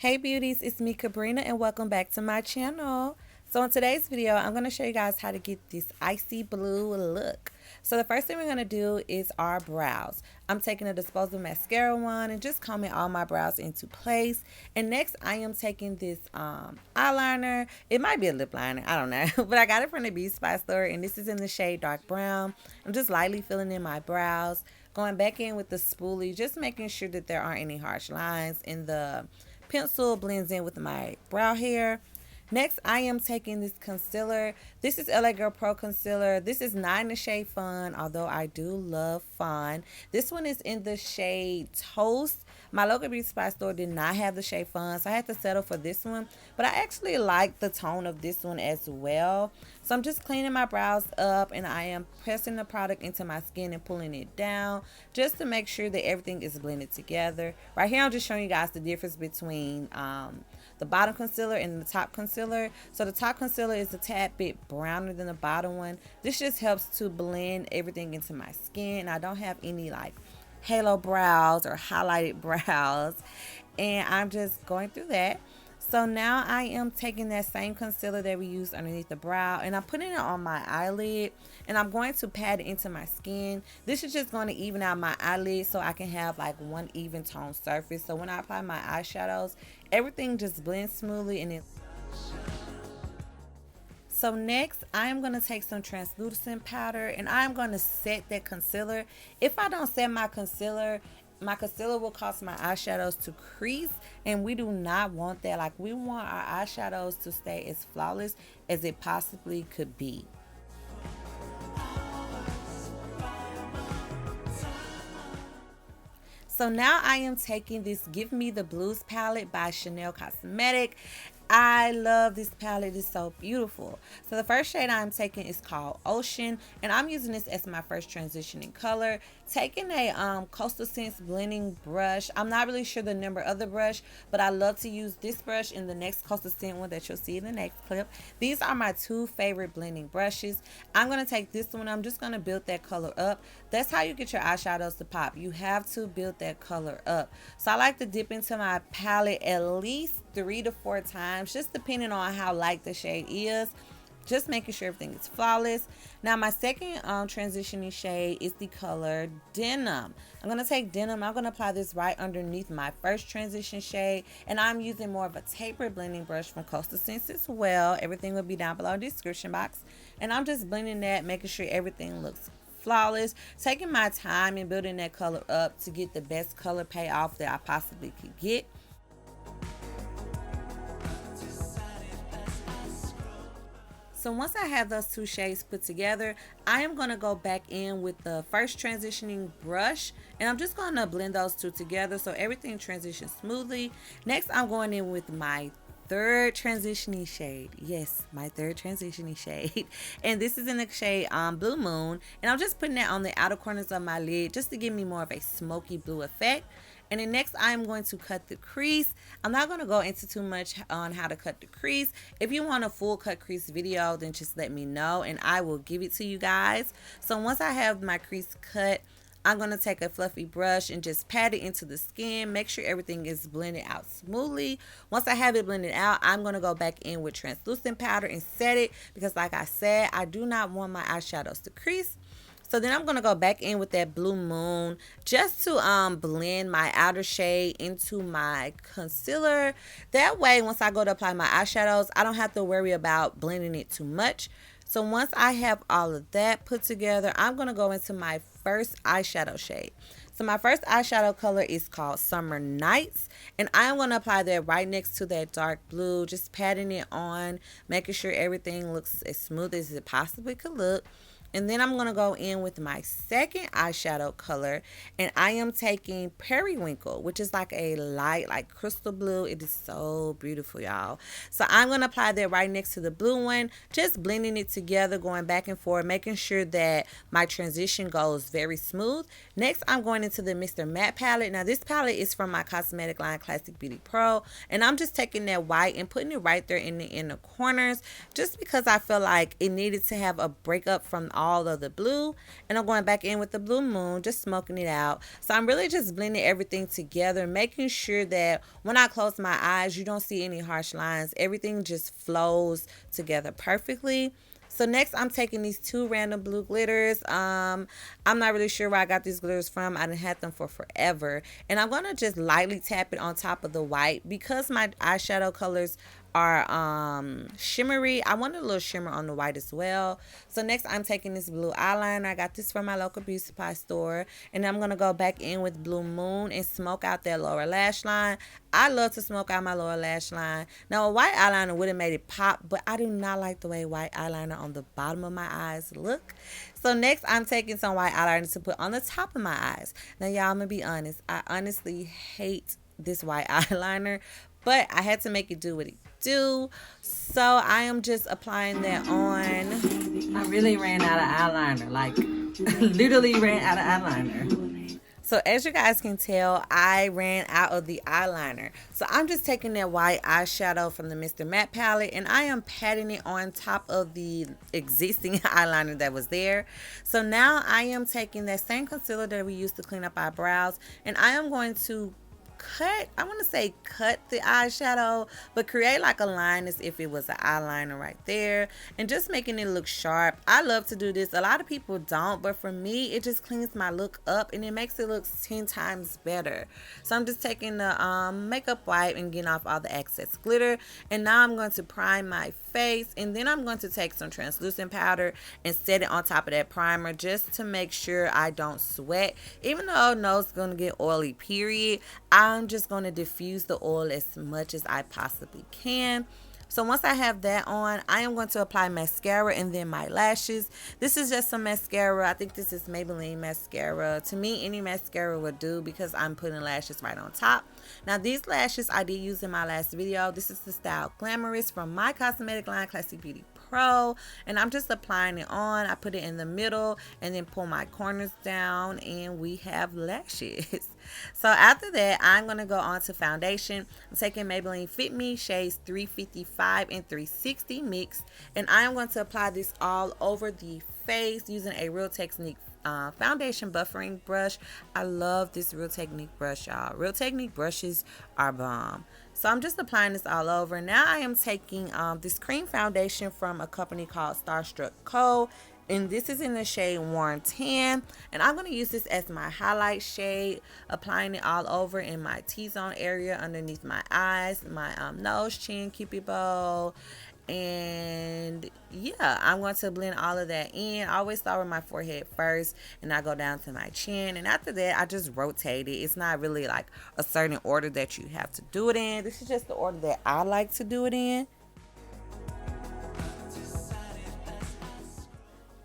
Hey beauties, it's me Kabrina and welcome back to my channel. So in today's video, I'm going to show you guys how to get this icy blue look. So the first thing we're going to do is our brows. I'm taking a disposable mascara wand and just combing all my brows into place. And next I am taking this eyeliner. It might be a lip liner, I don't know. But I got it from the Beauty Supply store and this is in the shade dark brown. I'm just lightly filling in my brows. Going back in with the spoolie, just making sure that there aren't any harsh lines in the pencil blends in with my brow hair. Next, I am taking this concealer. This is L.A.Girl Pro Concealer. This is not in the shade Fun, although I do love Fun. This one is in the shade Toast. My local beauty supply store did not have the shade Fun, so I had to settle for this one. But I actually like the tone of this one as well. So I'm just cleaning my brows up and I am pressing the product into my skin and pulling it down just to make sure that everything is blended together. Right here, I'm just showing you guys the difference between the bottom concealer and the top concealer. So the top concealer is a tad bit browner than the bottom one. This just helps to blend everything into my skin. I don't have any like halo brows or highlighted brows, and I'm just going through that. So now I am taking that same concealer that we used underneath the brow and I'm putting it on my eyelid and I'm going to pat it into my skin. This is just going to even out my eyelid so I can have like one even tone surface. So when I apply my eyeshadows, everything just blends smoothly and it. So next, I am going to take some translucent powder and I'm going to set that concealer. If I don't set my concealer will cause my eyeshadows to crease and we do not want that. Like, we want our eyeshadows to stay as flawless as it possibly could be. So now I am taking this Give Me the Blues palette by Shanel Cosmetic. I love this palette. It's so beautiful. So the first shade I'm taking is called Ocean, and I'm using this as my first transitioning color. Taking a Coastal Scents blending brush. I'm not really sure the number of the brush, but I love to use this brush in the next Coastal Scent one that you'll see in the next clip. These are my two favorite blending brushes. I'm going to take this one. I'm just going to build that color up. That's how you get your eyeshadows to pop. You have to build that color up. So I like to dip into my palette at least 3 to 4 times, just depending on how light the shade is, just making sure everything is flawless. Now my second transitioning shade is the color Denim. I'm going to take Denim, I'm going to apply this right underneath my first transition shade, and I'm using more of a tapered blending brush from Coastal Scents as well. Everything will be down below in the description box, and I'm just blending that, making sure everything looks flawless, taking my time and building that color up to get the best color payoff that I possibly could get. So once I have those two shades put together, I am going to go back in with the first transitioning brush and I'm just going to blend those two together so everything transitions smoothly. Next, I'm going in with my third transitioning shade. Yes, my third transitioning shade. And this is in the shade Blue Moon. And I'm just putting that on the outer corners of my lid just to give me more of a smoky blue effect. And then next I'm going to cut the crease. I'm not going to go into too much on how to cut the crease. If you want a full cut crease video, then just let me know and I will give it to you guys. So once I have my crease cut, I'm going to take a fluffy brush and just pat it into the skin. Make sure everything is blended out smoothly. Once I have it blended out, I'm going to go back in with translucent powder and set it because like I said, I do not want my eyeshadows to crease. So then I'm going to go back in with that Blue Moon just to blend my outer shade into my concealer. That way, once I go to apply my eyeshadows, I don't have to worry about blending it too much. So once I have all of that put together, I'm going to go into my first eyeshadow shade. So my first eyeshadow color is called Summer Nights, and I'm going to apply that right next to that dark blue, just patting it on, making sure everything looks as smooth as it possibly could look. And then I'm going to go in with my second eyeshadow color, and I am taking Periwinkle, which is like a light, like crystal blue. It is so beautiful, y'all. So I'm going to apply that right next to the blue one, just blending it together, going back and forth, making sure that my transition goes very smooth. Next, I'm going into the Mr. Matte palette. Now, this palette is from my cosmetic line, Classic Beauty Pro, and I'm just taking that white and putting it right there in the inner corners, just because I feel like it needed to have a breakup from all of the blue, and I'm going back in with the Blue Moon, just smoking it out. So I'm really just blending everything together, making sure that when I close my eyes, you don't see any harsh lines. Everything just flows together perfectly. So next I'm taking these two random blue glitters. I'm not really sure where I got these glitters from. I didn't have them for forever. And I'm going to just lightly tap it on top of the white. Because my eyeshadow colors are shimmery, I want a little shimmer on the white as well. So next I'm taking this blue eyeliner. I got this from my local beauty supply store. And I'm going to go back in with Blue Moon and smoke out that lower lash line. I love to smoke out my lower lash line. Now a white eyeliner would have made it pop, but I do not like the way white eyeliner on the bottom of my eyes look. So next I'm taking some white eyeliner to put on the top of my eyes. Now y'all, I'm going to be honest. I honestly hate this white eyeliner, but I had to make it do what it do. So I am just applying that on. I really ran out of eyeliner, like literally ran out of eyeliner. So as you guys can tell, I ran out of the eyeliner. So I'm just taking that white eyeshadow from the Mr. Matte palette and I am patting it on top of the existing eyeliner that was there. So now I am taking that same concealer that we used to clean up our brows and I am going to cut the eyeshadow, but create like a line as if it was an eyeliner right there and just making it look sharp. I love to do this. A lot of people don't, but for me it just cleans my look up and it makes it look 10 times better. So I'm just taking the makeup wipe and getting off all the excess glitter, and now I'm going to prime my face, and then I'm going to take some translucent powder and set it on top of that primer just to make sure I don't sweat. Even though nose is going to get oily period, I'm just going to diffuse the oil as much as I possibly can. So once I have that on, I am going to apply mascara and then my lashes. This is just some mascara. I think this is Maybelline mascara. To me, any mascara would do because I'm putting lashes right on top. Now these lashes I did use in my last video. This is the style Glamorous from my cosmetic line, Classic Beauty Pro, and I'm just applying it on. I put it in the middle and then pull my corners down and we have lashes. So after that, I'm going to go on to foundation. I'm taking Maybelline Fit Me shades 355 and 360 mix, and I am going to apply this all over the face using a Real Technique foundation buffering brush. I love this Real Technique brush, y'all. Real Technique brushes are bomb. So I'm just applying this all over. Now I am taking this cream foundation from a company called Starstruck Co. And this is in the shade Warm Tan. And I'm going to use this as my highlight shade. Applying it all over in my T-zone area underneath my eyes, my nose, chin, cupid bow. And yeah, I'm going to blend all of that in. I always start with my forehead first and I go down to my chin, and after that I just rotate it. It's not really like a certain order that you have to do it in. This is just the order that I like to do it in.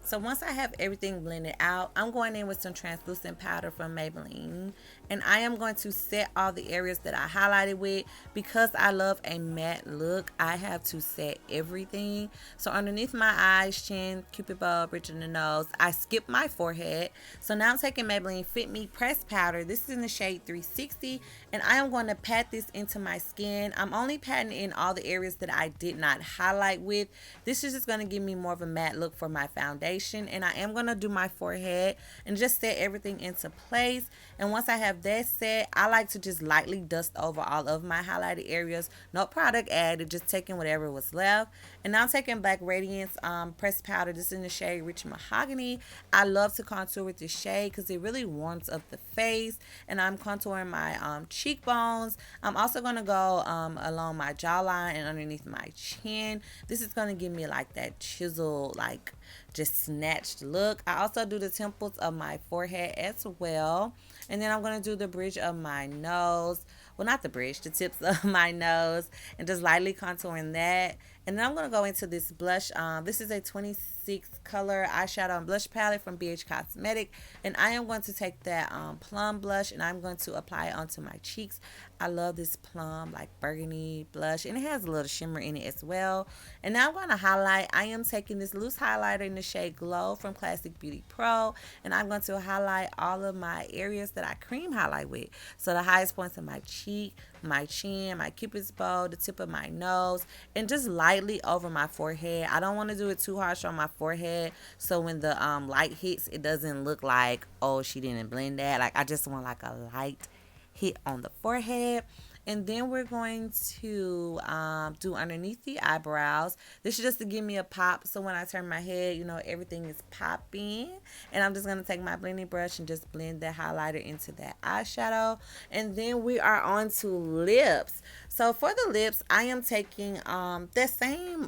So once I have everything blended out, I'm going in with some translucent powder from Maybelline. And I am going to set all the areas that I highlighted with. Because I love a matte look, I have to set everything. So underneath my eyes, chin, cupid bow, bridge of the nose, I skip my forehead. So now I'm taking Maybelline Fit Me pressed powder. This is in the shade 360. And I am going to pat this into my skin. I'm only patting in all the areas that I did not highlight with. This is just going to give me more of a matte look for my foundation. And I am going to do my forehead and just set everything into place. And once I have that set, I like to just lightly dust over all of my highlighted areas. No product added, just taking whatever was left. And now I'm taking Black Radiance pressed powder. This is in the shade Rich Mahogany. I love to contour with this shade because it really warms up the face. And I'm contouring my cheekbones. I'm also going to go along my jawline and underneath my chin. This is going to give me like that chisel, like just snatched look. I also do the temples of my forehead as well. And then I'm going to do the bridge of my nose. Well, not the bridge, the tips of my nose. And just lightly contouring that. And then I'm going to go into this blush. This is a 26 color eyeshadow and blush palette from BH Cosmetic. And I am going to take that plum blush and I'm going to apply it onto my cheeks. I love this plum, like burgundy blush, and it has a little shimmer in it as well. And now I'm going to highlight. I am taking this loose highlighter in the shade Glow from Classic Beauty Pro, and I'm going to highlight all of my areas that I cream highlight with. So the highest points of my cheek, my chin, my cupid's bow, the tip of my nose, and just lightly over my forehead. I don't want to do it too harsh on my forehead, so when the light hits, it doesn't look like, oh, she didn't blend that. Like, I just want like a light hit on the forehead. And then we're going to do underneath the eyebrows. This is just to give me a pop. So when I turn my head, everything is popping. And I'm just going to take my blending brush and just blend that highlighter into that eyeshadow. And then we are on to lips. So for the lips, I am taking the same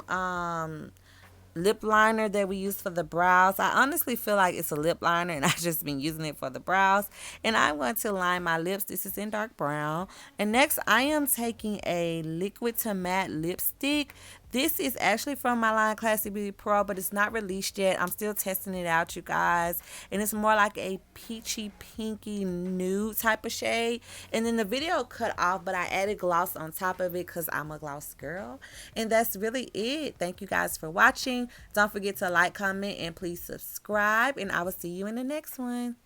lip liner that we use for the brows. I honestly feel like it's a lip liner and I've just been using it for the brows. And I'm going to line my lips. This is in dark brown. And next I am taking a liquid to matte lipstick. This is actually from my line Classic Beauty Pro, but it's not released yet. I'm still testing it out, you guys. And it's more like a peachy, pinky, nude type of shade. And then the video cut off, but I added gloss on top of it because I'm a gloss girl. And that's really it. Thank you guys for watching. Don't forget to like, comment, and please subscribe. And I will see you in the next one.